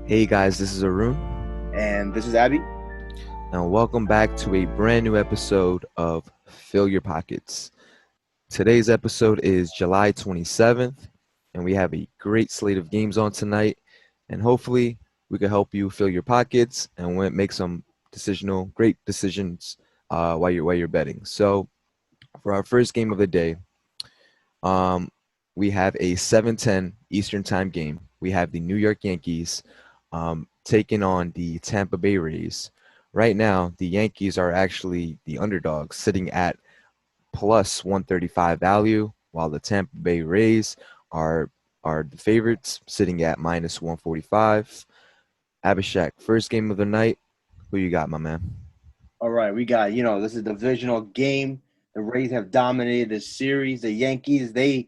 Hey guys, this is Arun, And this is Abby. and welcome back to a brand new episode of Fill Your Pockets. Today's episode is July 27th, and we have a great slate of games on tonight, and hopefully we can help you fill your pockets and make some great decisions while you're betting. So for our first game of the day, um, we have a 7:10 Eastern Time game. We have the New York Yankees taking on the Tampa Bay Rays. Right now, the Yankees are actually the underdogs, sitting at plus 135 value, while the Tampa Bay Rays are are the favorites, sitting at minus 145. Abhishek, first game of the night. Who you got, my man? All right, we got, this is a divisional game. The Rays have dominated this series. The Yankees, they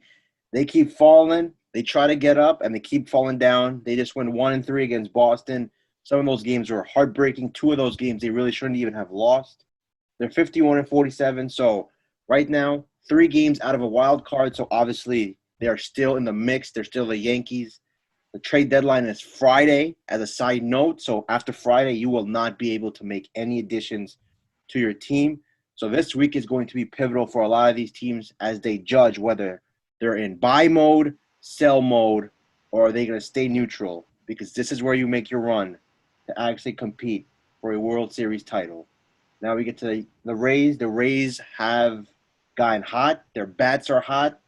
keep falling. They try to get up and they keep falling down. They just went 1-3 against Boston. Some of those games were heartbreaking. Two of those games they really shouldn't even have lost. They're 51-47. So right now, three games out of a wild card. So obviously they are still in the mix. They're still the Yankees. The trade deadline is Friday as a side note. So after Friday, you will not be able to make any additions to your team. So this week is going to be pivotal for a lot of these teams as they judge whether they're in buy mode, sell mode, or are they going to stay neutral, because this is where you make your run to actually compete for a World Series title. Now we get to the Rays. The Rays have gotten hot. Their bats are hot.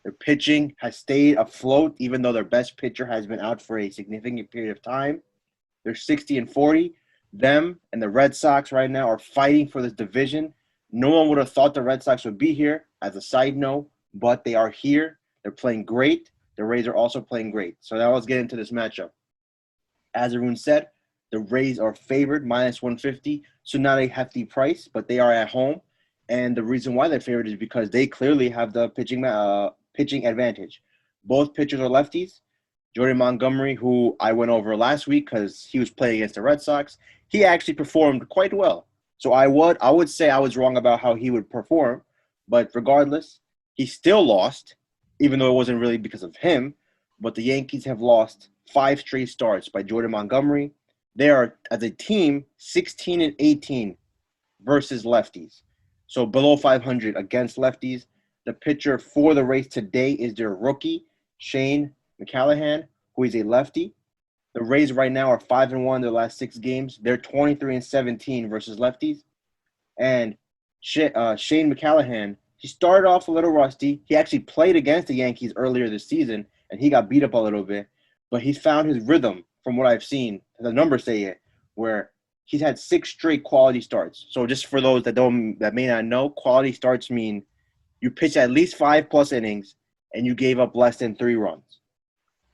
Their pitching has stayed afloat, even though their best pitcher has been out for a significant period of time. They're 60-40. Them and the Red Sox right now are fighting for this division. No one would have thought the Red Sox would be here, as a side note, but they are here. They're playing great. The Rays are also playing great. So now let's get into this matchup. As Arun said, the Rays are favored minus 150, so not a hefty price, but they are at home. And the reason why they're favored is because they clearly have the pitching advantage. Both pitchers are lefties. Jordan Montgomery, who I went over last week because he was playing against the Red Sox, he actually performed quite well. So I would say I was wrong about how he would perform, but regardless, he still lost, even though it wasn't really because of him. But the Yankees have lost five straight starts by Jordan Montgomery. They are, as a team, 16-18 versus lefties. So below 500 against lefties. The pitcher for the Rays today is their rookie, Shane McCallahan, who is a lefty. The Rays right now are 5-1 their last six games. They're 23-17 versus lefties. And Shane McCallahan, he started off a little rusty. He actually played against the Yankees earlier this season, and he got beat up a little bit. But he's found his rhythm, from what I've seen. The numbers say it, where he's had six straight quality starts. So just for those that may not know, quality starts mean you pitch at least 5+ innings and you gave up less than 3 runs.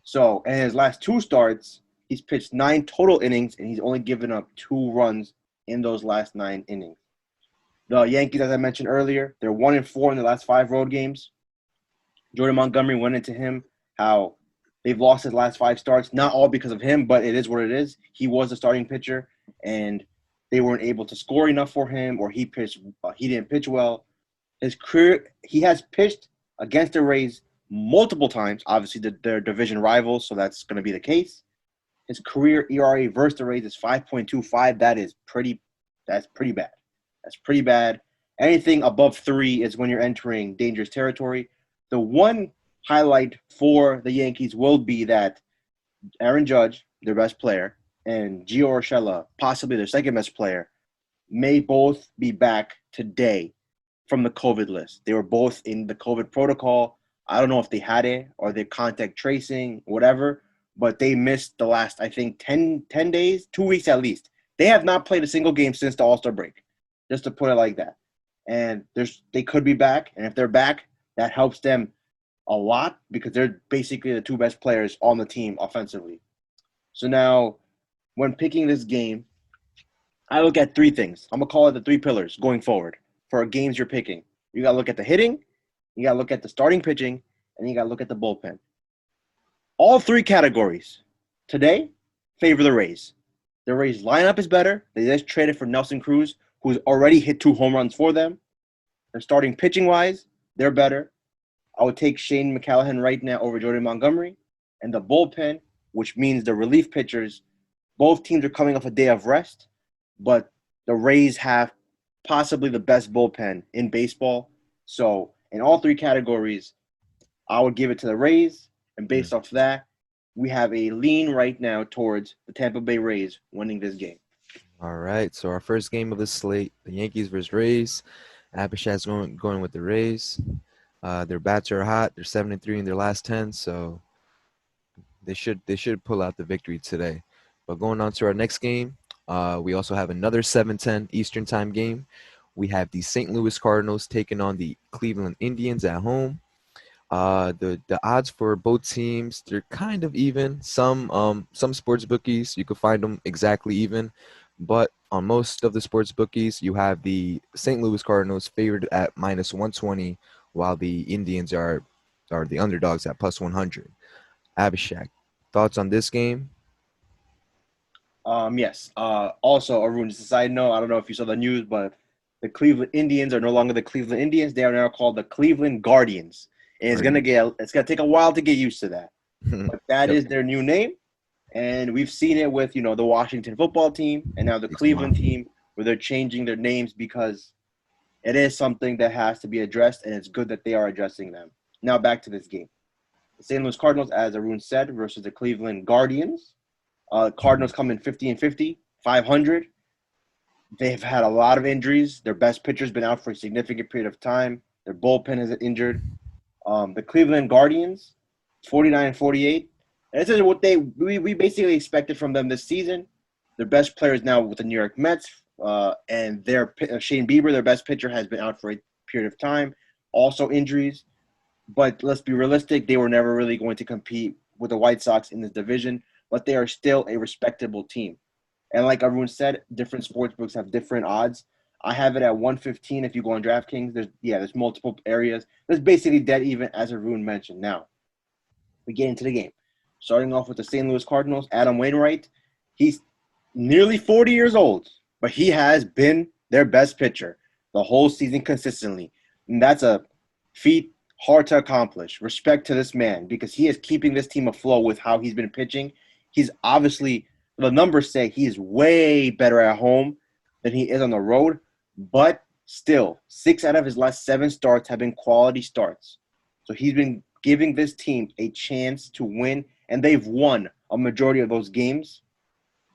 So in his last two starts, he's pitched 9 total innings and he's only given up 2 runs in those last 9 innings. The Yankees, as I mentioned earlier, they're 1-4 in the last 5 road games. Jordan Montgomery went into him how they've lost his last 5 starts, not all because of him, but it is what it is. He was the starting pitcher, and they weren't able to score enough for him, or he didn't pitch well. His career, he has pitched against the Rays multiple times. Obviously, they're division rivals, so that's going to be the case. His career ERA versus the Rays is 5.25. That's pretty bad. That's pretty bad. Anything above 3 is when you're entering dangerous territory. The one highlight for the Yankees will be that Aaron Judge, their best player, and Gio Urshela, possibly their second best player, may both be back today from the COVID list. They were both in the COVID protocol. I don't know if they had it or they're contact tracing, whatever, but they missed the last, I think, 10 days, 2 weeks at least. They have not played a single game since the All-Star break, just to put it like that. And they could be back, and if they're back, that helps them a lot because they're basically the two best players on the team offensively. So now, when picking this game, I look at three things. I'm going to call it the three pillars going forward for games you're picking. You got to look at the hitting, you got to look at the starting pitching, and you got to look at the bullpen. All three categories today favor the Rays. The Rays lineup is better. They just traded for Nelson Cruz, who's already hit 2 home runs for them. They're starting pitching-wise, they're better. I would take Shane McCallahan right now over Jordan Montgomery. And the bullpen, which means the relief pitchers, Both teams are coming off a day of rest, but the Rays have possibly the best bullpen in baseball. So in all three categories, I would give it to the Rays. And Mm. based off that, we have a lean right now towards the Tampa Bay Rays winning this game. All right. So our first game of the slate, the Yankees versus Rays. Abhishek's going with the Rays. Their bats are hot. They're 7-3 in their last 10, so they should pull out the victory today. But going on to our next game, we also have another 7:10 Eastern Time game. We have the St. Louis Cardinals taking on the Cleveland Indians at home. The odds for both teams, they're kind of even. Some sports bookies you could find them exactly even, but on most of the sports bookies you have the St. Louis Cardinals favored at -120, while the Indians are the underdogs at +100. Abhishek, thoughts on this game? Yes. Also, Arun, just a side note, I don't know if you saw the news, but the Cleveland Indians are no longer the Cleveland Indians. They are now called the Cleveland Guardians. And Guardians. it's gonna take a while to get used to that. But that Yep. is their new name. And we've seen it with, the Washington football team and now the Takes a while. Cleveland team where they're changing their names because it is something that has to be addressed, and it's good that they are addressing them. Now back to this game. The St. Louis Cardinals, as Arun said, versus the Cleveland Guardians. Cardinals come in 50 and 50, 500. They've had a lot of injuries. Their best pitcher's been out for a significant period of time. Their bullpen is injured. The Cleveland Guardians, 49 and 48. And this is what we basically expected from them this season. Their best player is now with the New York Mets, and their Shane Bieber, their best pitcher, has been out for a period of time. Also injuries. But let's be realistic, they were never really going to compete with the White Sox in this division, but they are still a respectable team. And like everyone said, different sports books have different odds. I have it at 115 if you go on DraftKings. There's multiple areas. There's basically dead even, as Arun mentioned. Now, we get into the game. Starting off with the St. Louis Cardinals, Adam Wainwright. He's nearly 40 years old, but he has been their best pitcher the whole season consistently. And that's a feat hard to accomplish. Respect to this man because he is keeping this team afloat with how he's been pitching. He's obviously, the numbers say he's way better at home than he is on the road, but still, 6 out of his last 7 starts have been quality starts. So he's been giving this team a chance to win, and they've won a majority of those games.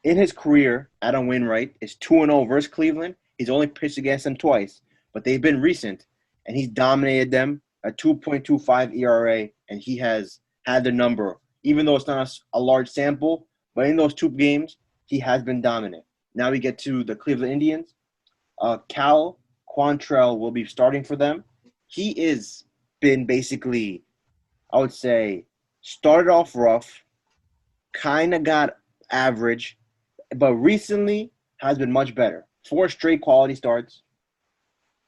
In his career, Adam Wainwright is 2-0 versus Cleveland. He's only pitched against them twice, but they've been recent, and he's dominated them a 2.25 ERA, and he has had the number, even though it's not a large sample, but in those 2 games, he has been dominant. Now we get to the Cleveland Indians. Cal Quantrill will be starting for them. He is been basically, I would say, started off rough, kind of got average, but recently has been much better. 4 straight quality starts.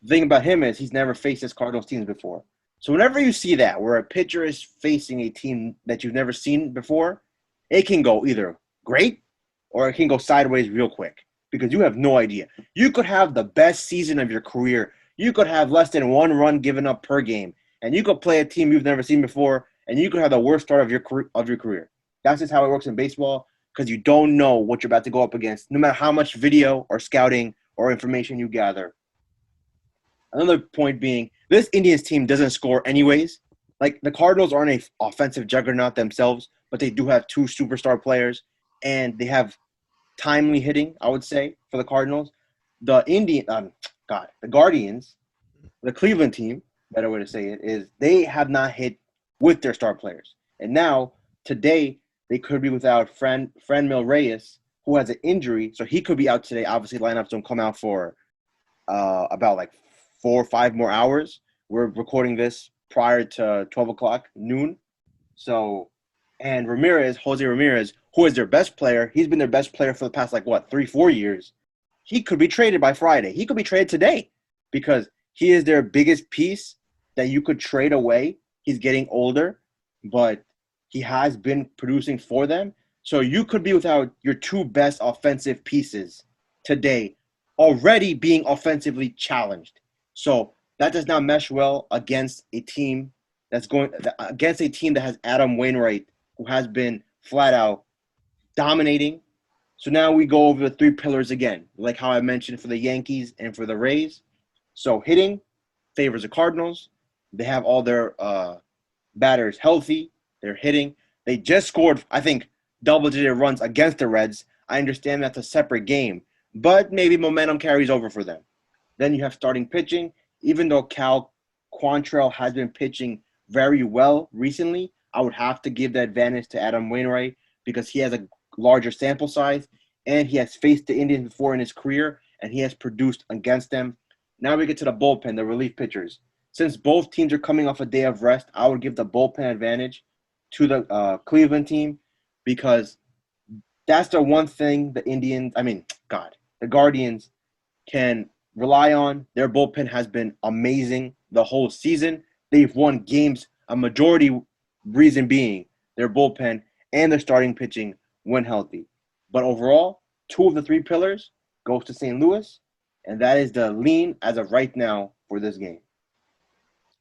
The thing about him is he's never faced this Cardinals teams before. So whenever you see that, where a pitcher is facing a team that you've never seen before, it can go either great or it can go sideways real quick because you have no idea. You could have the best season of your career. You could have less than 1 run given up per game, and you could play a team you've never seen before, and you could have the worst start of your career. That's just how it works in baseball because you don't know what you're about to go up against, no matter how much video or scouting or information you gather. Another point being, this Indians team doesn't score anyways. Like, the Cardinals aren't an offensive juggernaut themselves, but they do have 2 superstar players, and they have timely hitting, I would say, for the Cardinals. The Guardians, the Cleveland team, better way to say it, is they have not hit with their star players. And now, today, they could be without Franmil Reyes, who has an injury, so he could be out today. Obviously, lineups don't come out for about like 4 or 5 more hours. We're recording this prior to 12 o'clock noon. So, and Jose Ramirez, who is their best player, he's been their best player for the past 3-4 years. He could be traded by Friday. He could be traded today because he is their biggest piece that you could trade away. He's getting older, but he has been producing for them. So you could be without your 2 best offensive pieces today, already being offensively challenged. So that does not mesh well against a team that has Adam Wainwright, who has been flat out dominating So now we go over the three pillars again, like how I mentioned for the Yankees and for the Rays. So hitting favors the Cardinals. They have all their batters healthy. They're hitting. They just scored, I think, double-digit runs against the Reds. I understand that's a separate game, but maybe momentum carries over for them. Then you have starting pitching. Even though Cal Quantrill has been pitching very well recently, I would have to give the advantage to Adam Wainwright because he has a larger sample size and he has faced the Indians before in his career and he has produced against them. Now we get to the bullpen, the relief pitchers. Since both teams are coming off a day of rest, I would give the bullpen advantage to the Cleveland team because that's the one thing the Guardians can rely on. Their bullpen has been amazing the whole season. They've won games, a majority reason being their bullpen and their starting pitching when healthy. But overall, two of the three pillars goes to St. Louis, and that is the lean as of right now for this game.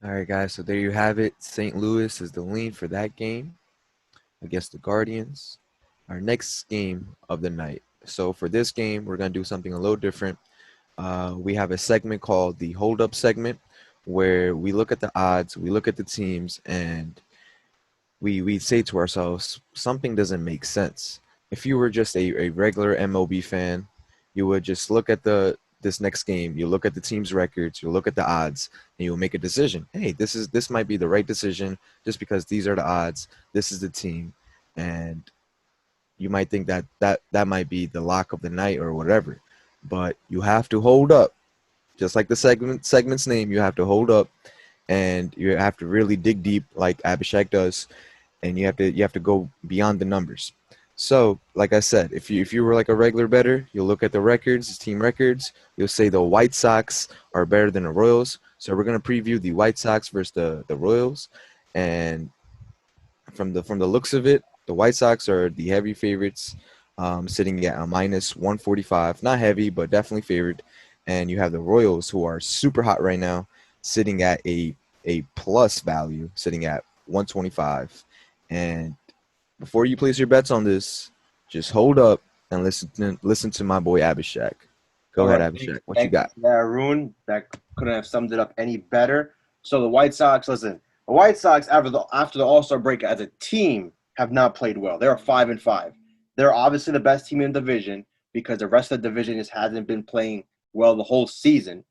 All right, guys. So there you have it. St. Louis is the lean for that game against the Guardians. Our next game of the night. So for this game, we're going to do something a little different. We have a segment called the Hold Up segment where we look at the odds, we look at the teams, and we say to ourselves, something doesn't make sense. If you were just a regular MLB fan, you would just look at this next game, you look at the team's records, you look at the odds, and you'll make a decision. Hey, this might be the right decision just because these are the odds, this is the team, and you might think that might be the lock of the night or whatever. But you have to hold up. Just like the segment's name, you have to hold up and you have to really dig deep like Abhishek does, and you have to go beyond the numbers. So, like I said, if you were like a regular bettor, you'll look at the records, the team records, you'll say the White Sox are better than the Royals. So we're gonna preview the White Sox versus the Royals, and from the looks of it, the White Sox are the heavy favorites, sitting at a minus 145. Not heavy, but definitely favored. And you have the Royals, who are super hot right now, sitting at a plus value, sitting at 125. And before you place your bets on this, just hold up and listen to my boy Abhishek. Go All ahead, right, Abhishek. What you thank you got? for that, Arun. That couldn't have summed it up any better. So the White Sox, listen, the White Sox after the All Star break as a team have not played well. They're 5-5. They're obviously the best team in the division because the rest of the division just hasn't been playing well the whole season.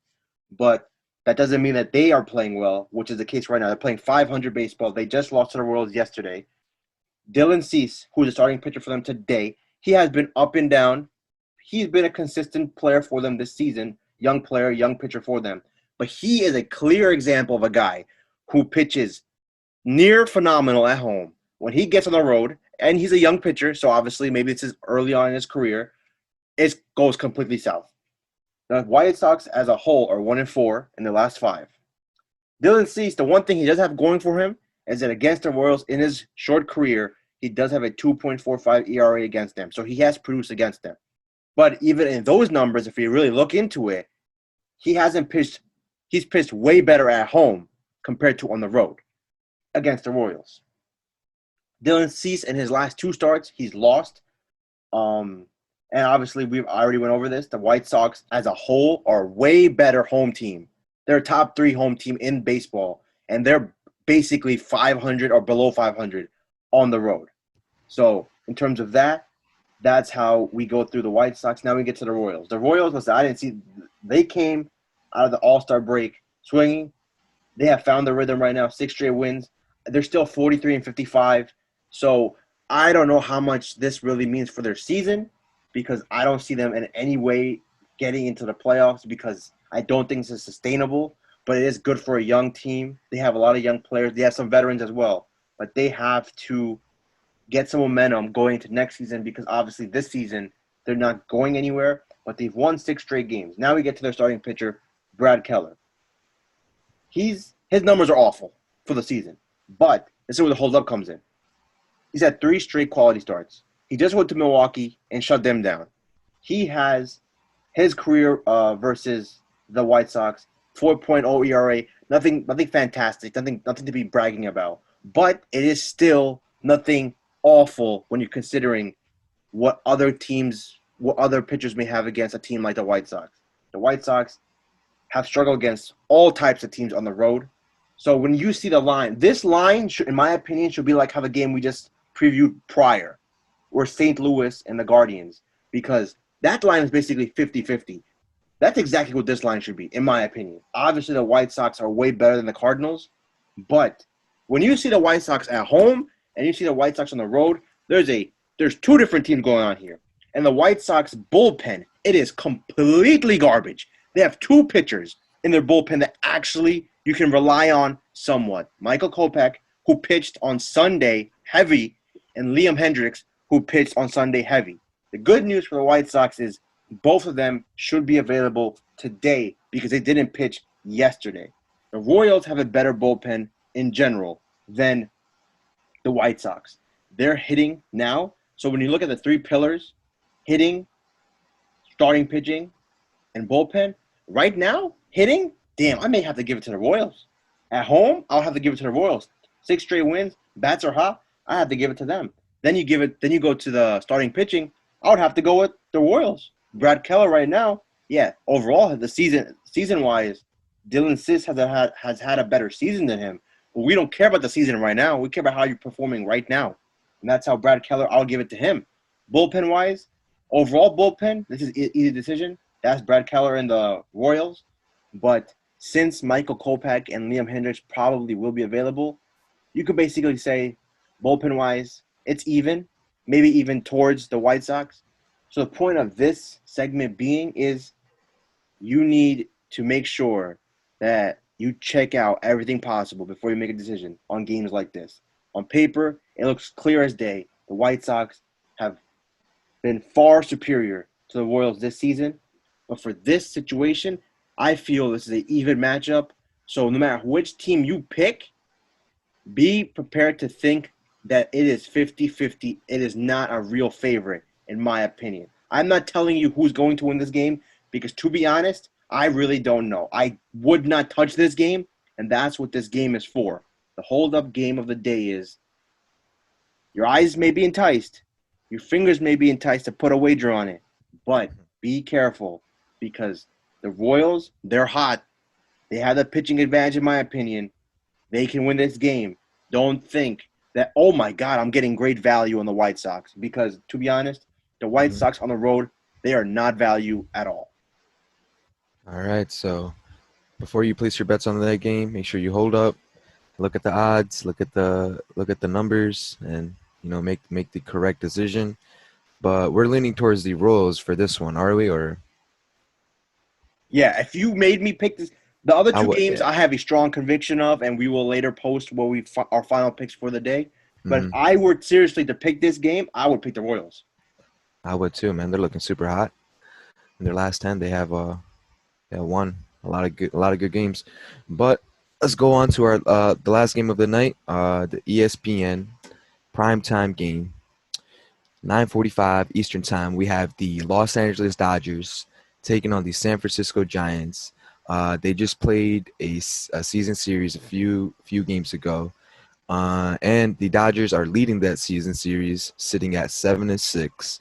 But that doesn't mean that they are playing well, which is the case right now. They're playing 500 baseball. They just lost to the Royals yesterday. Dylan Cease, who's the starting pitcher for them today, he has been up and down. He's been a consistent player for them this season, young player, young pitcher for them. But he is a clear example of a guy who pitches near phenomenal at home. When he gets on the road, and he's a young pitcher, so obviously maybe it's his early on in his career, it goes completely south. The White Sox as a whole are 1-4 in the last five. Dylan Cease, the one thing he does have going for him is that against the Royals in his short career, he does have a 2.45 ERA against them. So he has produced against them. But even in those numbers, if you really look into it, he hasn't pitched. He's pitched way better at home compared to on the road against the Royals. Dylan Cease in his last two starts, he's lost. And obviously, we've already went over this. The White Sox as a whole are way better home team. They're a top three home team in baseball, and they're basically 500 or below 500 on the road. So in terms of that, that's how we go through the White Sox. Now we get to the Royals. The Royals, listen, I didn't see – they came out of the All-Star break swinging. They have found their rhythm right now, 6 straight wins. They're still 43-55. So I don't know how much this really means for their season because I don't see them in any way getting into the playoffs because I don't think this is sustainable. But it is good for a young team. They have a lot of young players. They have some veterans as well. But they have to get some momentum going into next season because obviously this season they're not going anywhere, but they've won 6 straight games. Now we get to their starting pitcher, Brad Keller. His numbers are awful for the season, but this is where the hold-up comes in. He's had 3 straight quality starts. He just went to Milwaukee and shut them down. He has his career versus the White Sox, 4.0 ERA, nothing fantastic, nothing to be bragging about, but it is still nothing awful when you're considering what other pitchers may have against a team like the White Sox. The White Sox have struggled against all types of teams on the road. So when you see the line, this line, should, in my opinion, should be like how the game we just previewed prior, or St. Louis and the Guardians, because that line is basically 50-50. That's exactly what this line should be, in my opinion. Obviously, the White Sox are way better than the Cardinals, but when you see the White Sox at home and you see the White Sox on the road, there's two different teams going on here. And the White Sox bullpen, it is completely garbage. They have two pitchers in their bullpen that actually you can rely on somewhat. Michael Kopech, who pitched on Sunday heavy, and Liam Hendricks, who pitched on Sunday heavy. The good news for the White Sox is both of them should be available today because they didn't pitch yesterday. The Royals have a better bullpen in general than the White Sox. They're hitting now. So when you look at the three pillars, hitting, starting pitching, and bullpen, right now, hitting, damn, I may have to give it to the Royals. At home, I'll have to give it to the Royals. 6 straight wins, bats are hot, I have to give it to them. Then you go to the starting pitching, I would have to go with the Royals. Brad Keller right now, yeah, overall the season wise, Dylan Cis has had a better season than him. But we don't care about the season right now. We care about how you're performing right now. And that's how Brad Keller, I'll give it to him. Bullpen wise, overall bullpen, this is easy decision. That's Brad Keller and the Royals. But since Michael Kopech and Liam Hendricks probably will be available, you could basically say bullpen wise, it's even, maybe even towards the White Sox. So the point of this segment being is you need to make sure that you check out everything possible before you make a decision on games like this. On paper, it looks clear as day. The White Sox have been far superior to the Royals this season. But for this situation, I feel this is an even matchup. So no matter which team you pick, be prepared to think that it is 50-50. It is not a real favorite, in my opinion. I'm not telling you who's going to win this game because, to be honest, I really don't know. I would not touch this game, and that's what this game is for. The hold-up game of the day is your eyes may be enticed, your fingers may be enticed to put a wager on it, but be careful because the Royals, they're hot. They have the pitching advantage, in my opinion. They can win this game. Don't think that, oh, my God, I'm getting great value on the White Sox because, to be honest, the White Sox on the road, they are not value at all. All right, so before you place your bets on that game, make sure you hold up, look at the odds, look at the numbers, and make the correct decision. But we're leaning towards the Royals for this one, are we? Or yeah, if you made me pick this, the other two games yeah. I have a strong conviction of, and we will later post our final picks for the day. But if Mm-hmm. I were seriously to pick this game, I would pick the Royals. I would too, man. They're looking super hot. In their last 10, they have won a lot of good games. But let's go on to our the last game of the night, the ESPN primetime game, 9:45 Eastern time. We have the Los Angeles Dodgers taking on the San Francisco Giants. They just played a season series a few games ago, and the Dodgers are leading that season series, sitting at 7-6.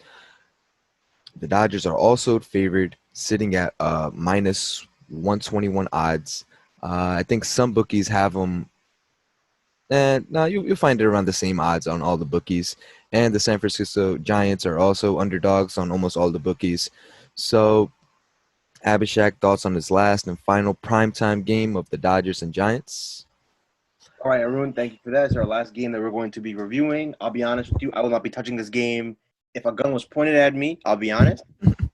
The Dodgers are also favored, sitting at minus 121 odds. I think some bookies have them. And no, you'll find it around the same odds on all the bookies. And the San Francisco Giants are also underdogs on almost all the bookies. So, Abhishek, thoughts on this last and final primetime game of the Dodgers and Giants? All right, Arun, thank you for that. It's our last game that we're going to be reviewing. I'll be honest with you, I will not be touching this game if a gun was pointed at me. I'll be honest.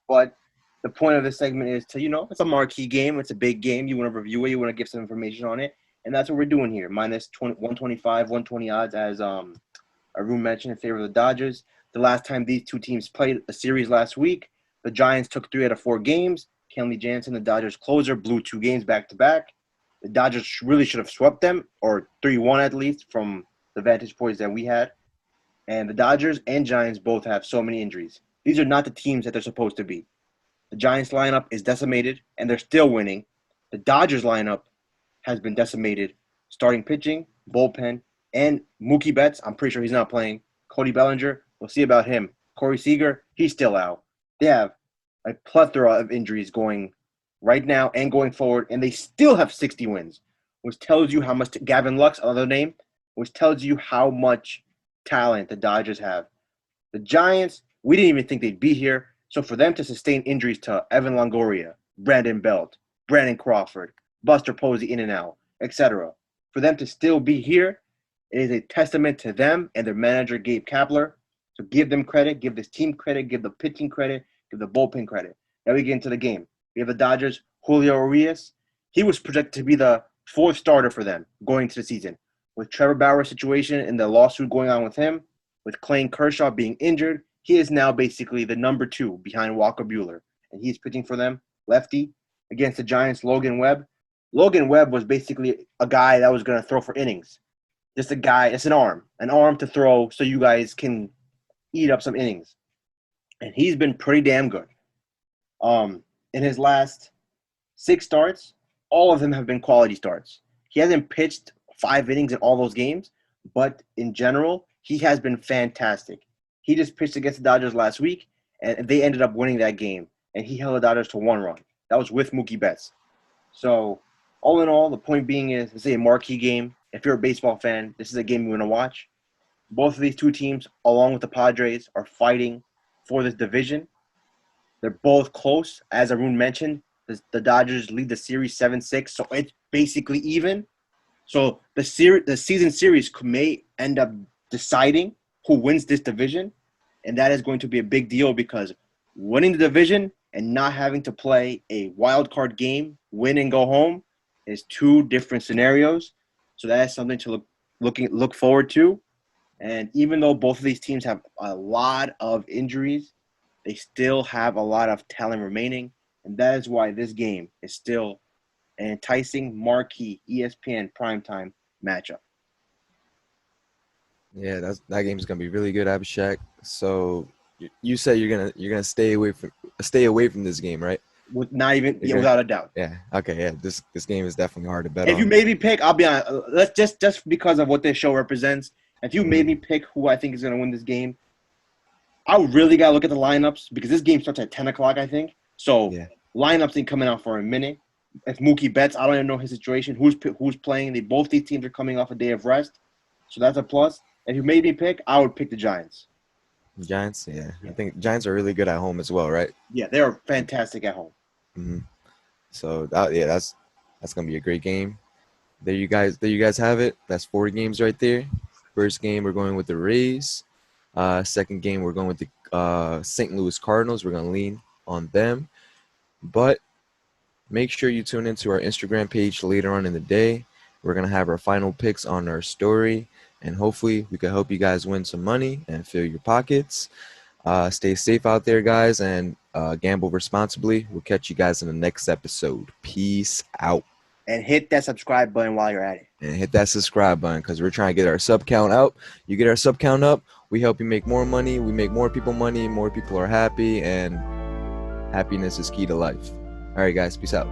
But the point of this segment is to, it's a marquee game. It's a big game. You want to review it. You want to give some information on it. And that's what we're doing here. Minus 125, 120 odds, as Arun mentioned, in favor of the Dodgers. The last time these two teams played a series last week, the Giants took 3 out of 4 games. Kenley Jansen, the Dodgers closer, blew 2 games back-to-back. The Dodgers really should have swept them, or 3-1 at least, from the vantage points that we had. And the Dodgers and Giants both have so many injuries. These are not the teams that they're supposed to be. The Giants lineup is decimated, and they're still winning. The Dodgers lineup has been decimated. Starting pitching, bullpen, and Mookie Betts, I'm pretty sure he's not playing. Cody Bellinger, we'll see about him. Corey Seager, he's still out. They have a plethora of injuries going right now and going forward, and they still have 60 wins, which tells you how much Gavin Lux, another name, which tells you how much talent the Dodgers have. The Giants, we didn't even think they'd be here. So for them to sustain injuries to Evan Longoria, Brandon Belt, Brandon Crawford, Buster Posey in and out, etc., for them to still be here, it is a testament to them and their manager, Gabe Kapler. So give them credit, give this team credit, give the pitching credit, give the bullpen credit. Now we get into the game. We have the Dodgers, Julio Urias. He was projected to be the fourth starter for them going into the season. With Trevor Bauer's situation and the lawsuit going on with him, with Clayton Kershaw being injured, he is now basically the number 2 behind Walker Buehler. And he's pitching for them, lefty, against the Giants' Logan Webb. Logan Webb was basically a guy that was going to throw for innings. Just a guy, it's an arm to throw so you guys can eat up some innings. And he's been pretty damn good. In his last 6 starts, all of them have been quality starts. He hasn't pitched 5 innings in all those games, but in general, he has been fantastic. He just pitched against the Dodgers last week, and they ended up winning that game. And he held the Dodgers to 1 run. That was with Mookie Betts. So, all in all, the point being is, this is a marquee game. If you're a baseball fan, this is a game you want to watch. Both of these two teams, along with the Padres, are fighting for this division. They're both close. As Arun mentioned, the Dodgers lead the series 7-6, so it's basically even. So the season series may end up deciding who wins this division, and that is going to be a big deal because winning the division and not having to play a wild card game, win and go home, is 2 different scenarios. So that is something to look forward to. And even though both of these teams have a lot of injuries, they still have a lot of talent remaining, and that is why this game is still an enticing, marquee ESPN primetime matchup. Yeah, that game's gonna be really good, Abhishek. So you said you're gonna stay away from this game, right? Without a doubt. Yeah. Okay. Yeah. This game is definitely hard to bet If on. you made me pick, I'll be honest. Let's just because of what this show represents. If you made me pick who I think is going to win this game, I really got to look at the lineups because this game starts at 10 o'clock, I think. So lineups ain't coming out for a minute. If Mookie Betts, I don't even know his situation. Who's playing? Both these teams are coming off a day of rest, so that's a plus. If you made me pick, I would pick the Giants. Giants, yeah. I think Giants are really good at home as well, right? Yeah, they're fantastic at home. Mm-hmm. So that's gonna be a great game. There you guys have it. That's 4 games right there. First game we're going with the Rays. Second game we're going with the St. Louis Cardinals. We're gonna lean on them, but make sure you tune into our Instagram page later on in the day. We're gonna have our final picks on our story, and hopefully we can help you guys win some money and fill your pockets. Stay safe out there, guys, and gamble responsibly. We'll catch you guys in the next episode. Peace out. And hit that subscribe button while you're at it. And hit that subscribe button because we're trying to get our sub count out. You get our sub count up, we help you make more money. We make more people money. More people are happy, and happiness is key to life. All right, guys. Peace out.